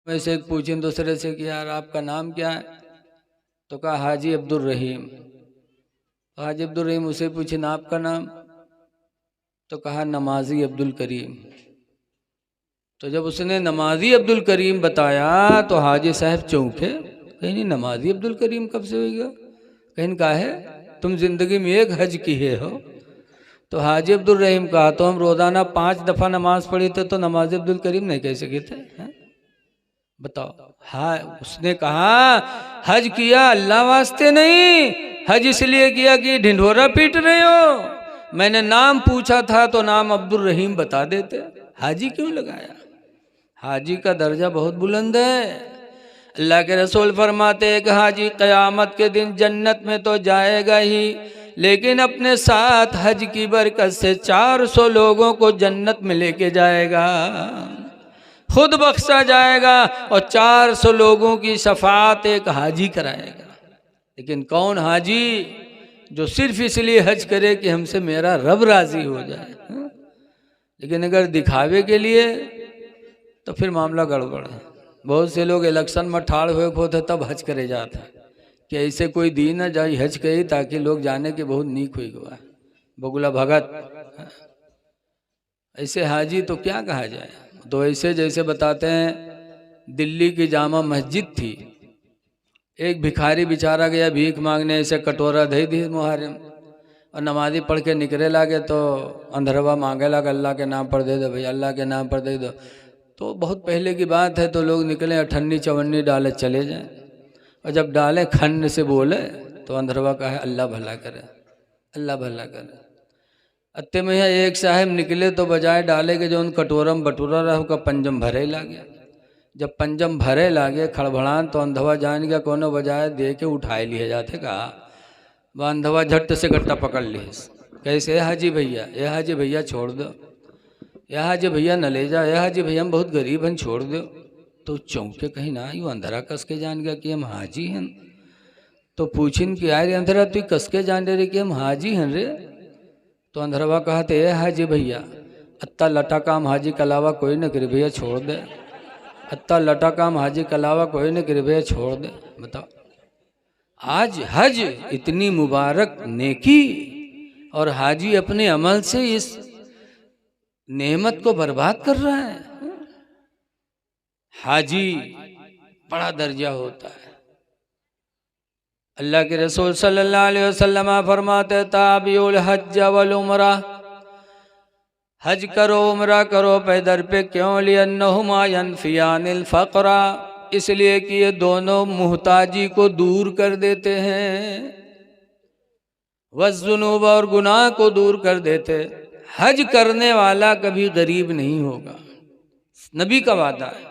में से एक पूछे दूसरे से कि यार आपका नाम क्या है, तो कहा हाजी अब्दुल रहीम। हाजी अब्दुल रहीम उसे पूछे ना आपका नाम, तो कहा नमाजी अब्दुल करीम। तो जब उसने नमाजी अब्दुल करीम बताया तो हाजी साहब चौंके, कहीं नहीं नमाजी अब्दुल करीम कब से होगा, कहीं कहा है तुम जिंदगी में एक हज किए हो। तो हाजी अब्दुल रहीम कहा तो हम रोजाना 5 दफा नमाज पढ़े थे, तो नमाजी अब्दुल करीम नहीं कह सके थे, है? बताओ। हाँ, उसने कहा हज किया अल्लाह वास्ते नहीं, हज इसलिए किया कि ढिंढोरा पीट रहे हो। मैंने नाम पूछा था तो नाम अब्दुल रहीम बता देते, हाजी क्यों लगाया। हाजी का दर्जा बहुत बुलंद है। अल्लाह के रसूल फरमाते हैं कि हाजी क़यामत के दिन जन्नत में तो जाएगा ही, लेकिन अपने साथ हज की बरकत से 400 लोगों को जन्नत में लेके जाएगा, खुद बख्शा जाएगा और 400 लोगों की शफात एक हाजी कराएगा। लेकिन कौन हाजी जो सिर्फ इसलिए हज करे कि हमसे मेरा रब राजी हो जाए, हा? लेकिन अगर दिखावे के लिए तो फिर मामला गड़बड़ है। बहुत से लोग इलेक्शन में ठाड़ हुए होते तब हज करे जाते हैं कि ऐसे कोई दी ना जाए हज कही ताकि लोग जाने के बहुत नीक हुई गवा बगुला भगत, ऐसे हाजी तो क्या कहा जाए। तो ऐसे जैसे बताते हैं दिल्ली की जामा मस्जिद थी, एक भिखारी बेचारा गया भीख मांगने, ऐसे कटोरा दे दी मुहर्रम और नमाजी पढ़ के निकले लागे तो अंधरवा मांगे लगा अल्लाह के नाम पर दे दो भाई, अल्लाह के नाम पर दे दो। तो बहुत पहले की बात है, तो लोग निकले अठन्नी चवन्नी डाले चले जाए, और जब डाले खन्न से बोले तो अंधरवा कहे अल्लाह भला करे, अल्लाह भला करे। अत्ते में एक साहब निकले तो बजाय डाले के जो उन कटोरम बटूरा रहा उसका पंजम भरे लागे। जब पंजम भरे लागे खड़भड़ान तो अंधवा जान गया कोनो बजाय दे के उठाए लिए जाते। कहा वह अंधवा झट से गट्टा पकड़ लिए, कैसे हाजी भैया, ये हाजी भैया छोड़ दो, यह हाजी भैया न ले जाओ, यह हाजी भैया हम बहुत गरीब हैं छोड़ दो। तो चौंके कहीं ना यू अंधरा कस के जान गया कि हम हाजी हैं। तो पूछिन कि यार अंधरा तू कस के जान रहे कि हम हाजी हैं रे। तो अंधरवा कहा थे ये हाजी भैया अत्ता लटा काम हाजी के अलावा कोई न करे भैया छोड़ दे, अत्ता लटा काम हाजी के अलावा कोई न करे भैया छोड़ दे। बताओ आज हज इतनी मुबारक नेकी और हाजी अपने अमल से इस नेमत को बर्बाद कर रहा है। हाजी बड़ा दर्जा होता है। अल्लाह के रसूल सल्लल्लाहु अलैहि वसल्लम फरमाते ताबिउल हज वल उमरा, हज करो उमरा करो पैदर पे क्यों, लिअन्नहुमा यनफियानिल फ़क़रा, इसलिए कि ये दोनों मुहताजी को दूर कर देते हैं, वज़्ज़ुनूब और गुनाह को दूर कर देते। हज करने वाला कभी गरीब नहीं होगा। नबी का वादा है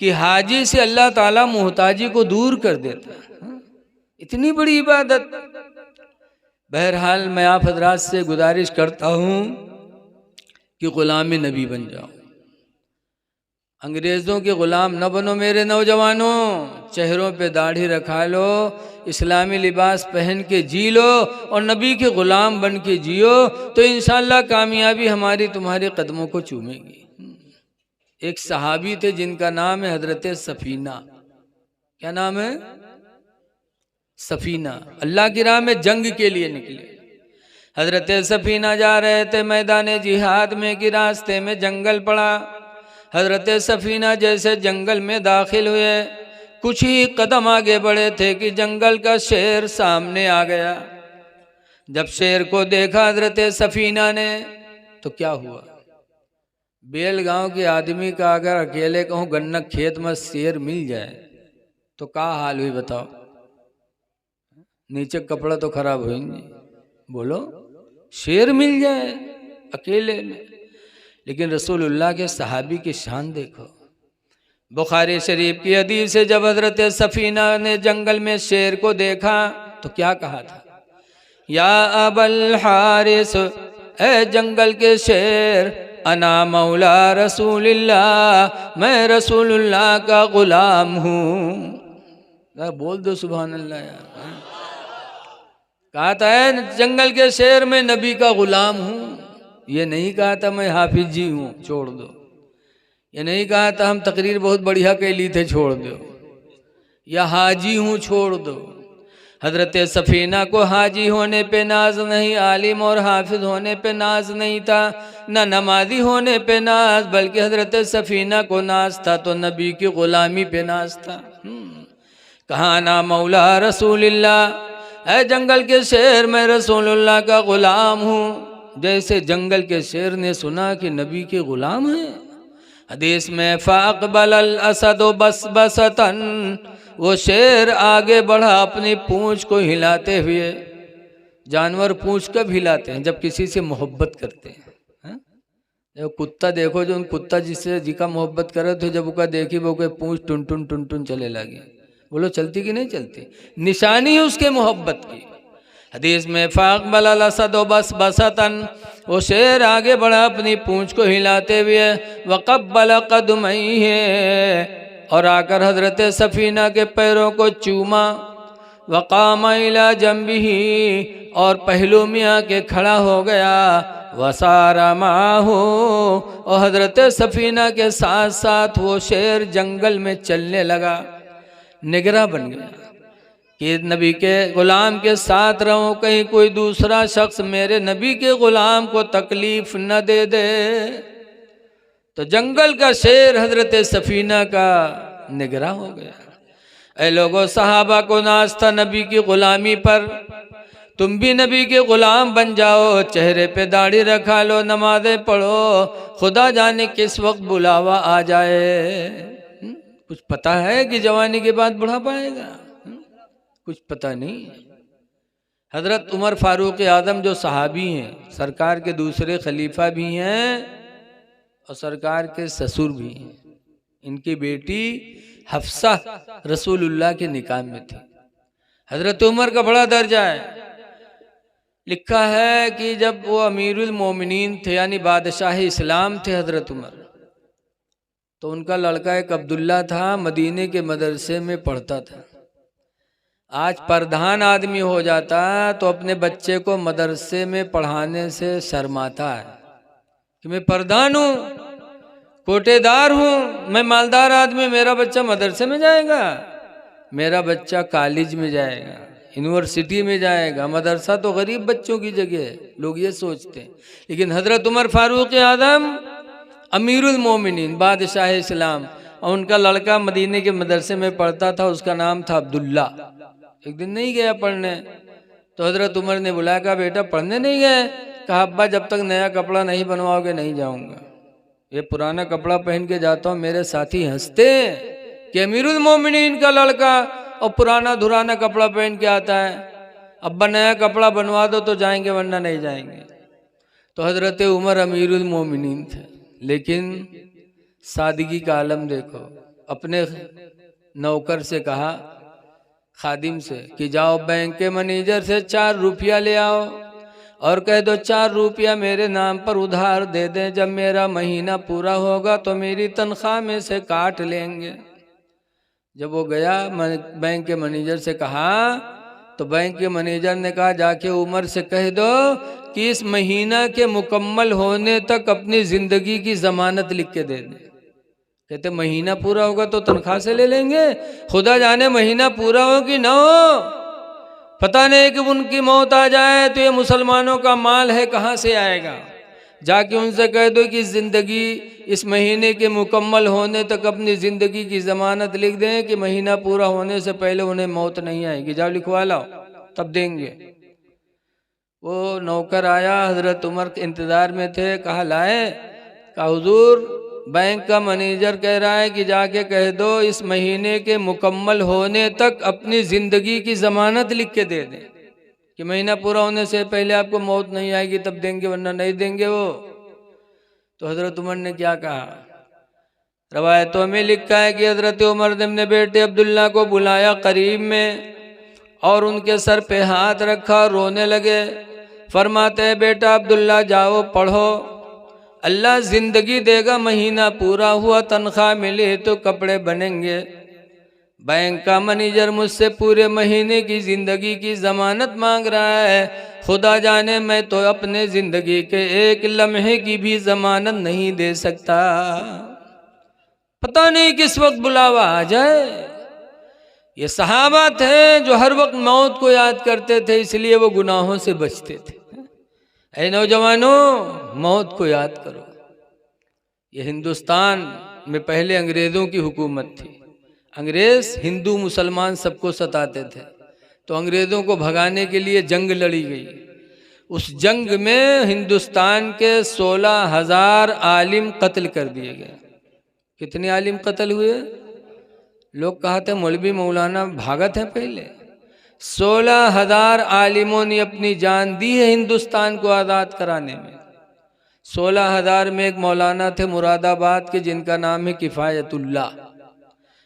कि हाजी से अल्लाह ताला मुहताजी को दूर कर देता है। इतनी बड़ी इबादत। बहरहाल मैं आप हजरात से गुजारिश करता हूँ कि ग़ुलाम नबी बन जाओ, अंग्रेज़ों के ग़ुलाम न बनो मेरे नौजवानों। चेहरों पे दाढ़ी रखा लो, इस्लामी लिबास पहन के जी लो और नबी के ग़ुलाम बन के जियो, तो इंशाअल्लाह कामयाबी हमारी तुम्हारे कदमों को चूमेगी। एक सहाबी थे जिनका नाम है हजरत सफीना। क्या नाम है? सफीना। अल्लाह की राह में जंग के लिए निकले। हजरत सफीना जा रहे थे मैदान जिहाद में कि रास्ते में जंगल पड़ा। हजरत सफीना जैसे जंगल में दाखिल हुए, कुछ ही कदम आगे बढ़े थे कि जंगल का शेर सामने आ गया। जब शेर को देखा हजरत सफीना ने तो क्या हुआ, बेल गांव के आदमी का अगर अकेले कहूँ गन्ना खेत में शेर मिल जाए तो क्या हाल हुई बताओ। नीचे कपड़ा तो खराब होंगे, बोलो शेर मिल जाए अकेले में। लेकिन रसूलुल्लाह के सहाबी की शान देखो। बुखारी शरीफ की हदीस से जब हजरत सफीना ने जंगल में शेर को देखा तो क्या कहा था, या अबल हारिस, ए जंगल के शेर, अना मौला रसूलिल्लाह, मैं रसूलुल्लाह का गुलाम हूँ। बोल दो सुभान अल्लाह यार। कहा था जंगल के शेर में नबी का गुलाम हूँ, ये नहीं कहा था मैं हाफिज जी हूँ, छोड़ दो। ये नहीं कहा था हम तकरीर बहुत बढ़िया कैली थे छोड़ दो, या हाजी हूँ छोड़ दो। हजरत सफीना को हाजी होने पे नाज नहीं, आलिम और हाफिज होने पे नाज नहीं था, न नमाजी होने पे नाज, बल्कि हजरत सफीना को नाज था तो नबी की गुलामी पे नाज था। कहा ना मौला रसूलुल्लाह, ऐ जंगल के शेर मैं रसूलुल्लाह का गुलाम हूँ। जैसे जंगल के शेर ने सुना कि नबी के गुलाम है, हदीस में फ़ाक़बल अल असद बस बसतन, वो शेर आगे बढ़ा अपनी पूंछ को हिलाते हुए। जानवर पूंछ कब हिलाते हैं? जब किसी से मोहब्बत करते हैं। जब कुत्ता देखो, जो कुत्ता जिससे जिका मोहब्बत करे तो जब उसका देखी वो के पूंछ टुन टुन टुन टुन चले लगे, बोलो चलती कि नहीं चलती? निशानी है उसके मोहब्बत की। हदीस में फ़ाक़बल अल असद बस बसतन, वो शेर आगे बढ़ा अपनी पूंछ को हिलाते हुए, वक़ब्बल क़दमैहि, और आकर हजरत सफीना के पैरों को चूमा, वक़ाम इला जंबिही, और पहलू में आके खड़ा हो गया, वसारा माहू, और हजरत सफीना के साथ साथ वो शेर जंगल में चलने लगा। निगरां बन गया कि नबी के ग़ुलाम के साथ रहूं, कहीं कोई दूसरा शख्स मेरे नबी के ग़ुलाम को तकलीफ न दे दे। तो जंगल का शेर हजरत सफीना का निगरां हो गया। ऐ लोगों, सहाबा को नाज था नबी की ग़ुलामी पर, तुम भी नबी के ग़ुलाम बन जाओ, चेहरे पे दाढ़ी रखा लो, नमाज़ें पढ़ो, खुदा जाने किस वक्त बुलावा आ जाए। कुछ पता है कि जवानी के बाद बुढ़ापा आएगा? कुछ पता नहीं। हजरत उमर फारूक आज़म जो सहाबी हैं, सरकार के दूसरे खलीफा भी हैं और सरकार के ससुर भी हैं, इनकी बेटी हफ्सा रसूलुल्लाह के निकाह में थी। हजरत उमर का बड़ा दर्जा है। लिखा है कि जब वो अमीरुल मोमिनीन थे, यानी बादशाह इस्लाम थे हजरत उमर, तो उनका लड़का एक अब्दुल्ला था, मदीने के मदरसे में पढ़ता था। आज प्रधान आदमी हो जाता तो अपने बच्चे को मदरसे में पढ़ाने से शर्माता है कि मैं प्रधान हूँ, कोटेदार हूँ, मैं मालदार आदमी, मेरा बच्चा मदरसे में जाएगा, मेरा बच्चा कॉलेज में जाएगा, यूनिवर्सिटी में जाएगा, मदरसा तो गरीब बच्चों की जगह है, लोग ये सोचते हैं। लेकिन हजरत उमर फारूक आज़म अमीरुल मोमिनीन, बादशाह इस्लाम, और उनका लड़का मदीने के मदरसे में पढ़ता था, उसका नाम था अब्दुल्ला। एक दिन नहीं गया पढ़ने, तो हजरत उमर ने बुलाया, कहा बेटा पढ़ने नहीं गए? कहा अब्बा जब तक नया कपड़ा नहीं बनवाओगे नहीं जाऊंगा, ये पुराना कपड़ा पहन के जाता हूँ, मेरे साथी हंसते कि अमीरुल मोमिनीन का लड़का और पुराना धुराना कपड़ा पहन के आता है, अब्बा नया कपड़ा बनवा दो तो जाएंगे वरना नहीं जाएंगे। तो हजरत उमर अमीरुल मोमिनीन थे, लेकिन सादगी का आलम देखो। अपने नौकर से कहा, खादिम से, कि जाओ बैंक के मैनेजर से 4 रुपया ले आओ और कह दो 4 रुपया मेरे नाम पर उधार दे दें, जब मेरा महीना पूरा होगा तो मेरी तनख्वाह में से काट लेंगे। जब वो गया बैंक के मैनेजर से कहा, तो बैंक के मैनेजर ने कहा जाके उमर से कह दो कि इस महीना के मुकम्मल होने तक अपनी ज़िंदगी की ज़मानत लिख के दे दे। कहते महीना पूरा होगा तो तनख्वाह से ले लेंगे, खुदा जाने महीना पूरा हो कि ना हो, पता नहीं कि उनकी मौत आ जाए तो ये मुसलमानों का माल है कहाँ से आएगा। जाके उनसे कह दो कि ज़िंदगी इस महीने के मुकम्मल होने तक अपनी ज़िंदगी की ज़मानत लिख दें कि महीना पूरा होने से पहले उन्हें मौत नहीं आएगी, जाओ लिखवा लाओ तब देंगे। वो नौकर आया, हजरत उमर के इंतज़ार में थे, कहा लाए? कहा हुजूर बैंक का मैनेजर कह रहा है कि जाके कह दो इस महीने के मुकम्मल होने तक अपनी ज़िंदगी की ज़मानत लिख के दे दें कि महीना पूरा होने से पहले आपको मौत नहीं आएगी तब देंगे वरना नहीं देंगे वो। तो हज़रत उमर ने क्या कहा? रवायतों में लिखा है कि हज़रत उमर ने अपने बेटे अब्दुल्ला को बुलाया करीब में और उनके सर पे हाथ रखा, रोने लगे। फरमाते हैं बेटा अब्दुल्ला जाओ पढ़ो, अल्लाह ज़िंदगी देगा, महीना पूरा हुआ तनख्वाह मिली तो कपड़े बनेंगे। बैंक का मैनेजर मुझसे पूरे महीने की ज़िंदगी की ज़मानत मांग रहा है, खुदा जाने मैं तो अपने ज़िंदगी के एक लम्हे की भी ज़मानत नहीं दे सकता। पता नहीं किस वक्त बुलावा आ जाए। ये सहाबा थे जो हर वक्त मौत को याद करते थे, इसलिए वो गुनाहों से बचते थे। ऐ नौजवानों, मौत को याद करो। ये हिंदुस्तान में पहले अंग्रेज़ों की हुकूमत थी। अंग्रेज़ हिंदू मुसलमान सबको सताते थे, तो अंग्रेज़ों को भगाने के लिए जंग लड़ी गई। उस जंग में हिंदुस्तान के 16,000 आलिम कत्ल कर दिए गए। कितने आलिम कत्ल हुए? लोग कहते मौलवी मौलाना भागत हैं पहले। 16,000 आलिमों ने अपनी जान दी है हिंदुस्तान को आज़ाद कराने में। 16,000 में एक मौलाना थे मुरादाबाद के, जिनका नाम है किफ़ायतुल्लाह।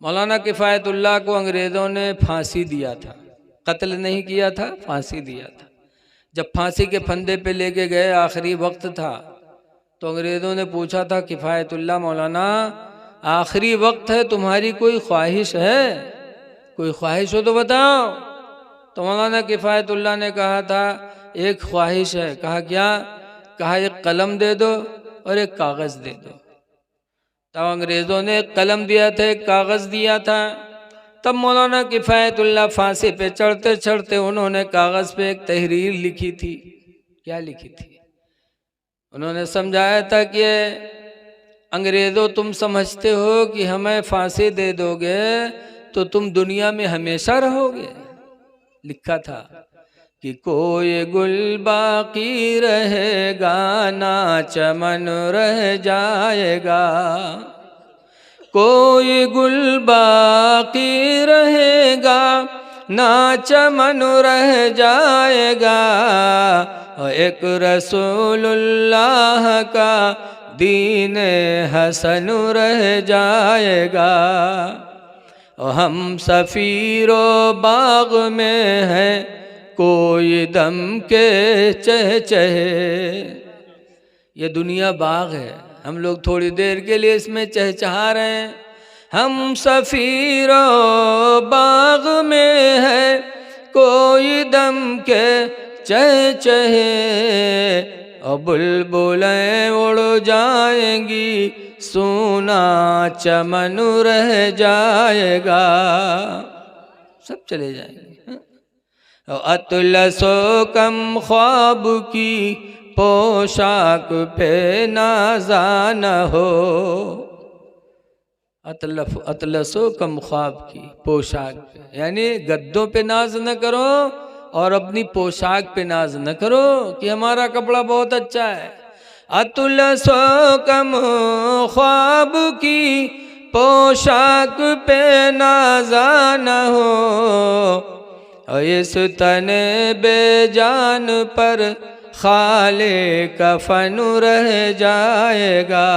मौलाना किफ़ायतुल्लाह को अंग्रेज़ों ने फांसी दिया था, कत्ल नहीं किया था, फांसी दिया था। जब फांसी के फंदे पे लेके गए, आखिरी वक्त था, तो अंग्रेज़ों ने पूछा था किफ़ायतुल्लाह मौलाना आखिरी वक्त है, तुम्हारी कोई ख्वाहिश है? कोई ख्वाहिश हो तो बताओ। तो मौलाना किफ़ायतुल्लाह ने कहा था एक ख्वाहिश है। कहा क्या? कहा एक कलम दे दो और एक कागज़ दे दो। तब अंग्रेज़ों ने एक कलम दिया था, एक कागज़ दिया था। तब मौलाना किफ़ायतुल्लाह फांसी पे चढ़ते चढ़ते उन्होंने कागज़ पे एक तहरीर लिखी थी। क्या लिखी थी? उन्होंने समझाया था कि अंग्रेज़ों, तुम समझते हो कि हमें फांसी दे दोगे तो तुम दुनिया में हमेशा रहोगे। लिखा था कि कोई गुल बाकी रहेगा ना चमन रह जाएगा, कोई गुल बाकी रहेगा ना चमन रह जाएगा, एक रसूलुल्लाह का दीन हसन रह जाएगा। हम सफ़ीरो बाग में हैं, कोई दम के चहचहे। ये दुनिया बाग है, हम लोग थोड़ी देर के लिए इसमें चहचहा रहे हैं। हम सफ़ीरो बाग में है, कोई दम के चहचहे, और बुलबुलें उड़ जाएंगी, सोना चमन रह जाएगा। सब चले जाएंगे। अतलसो कम ख्वाब की पोशाक पे नाज़ा न हो। अतलसो कम ख्वाब की पोशाक पे, यानी गद्दों पे नाज न करो और अपनी पोशाक पे नाज न करो कि हमारा कपड़ा बहुत अच्छा है। अतलसो कम ख्वाब की पोशाक पे नाज़ा न हो, इस तने बेजान पर खाले कफन रह जाएगा।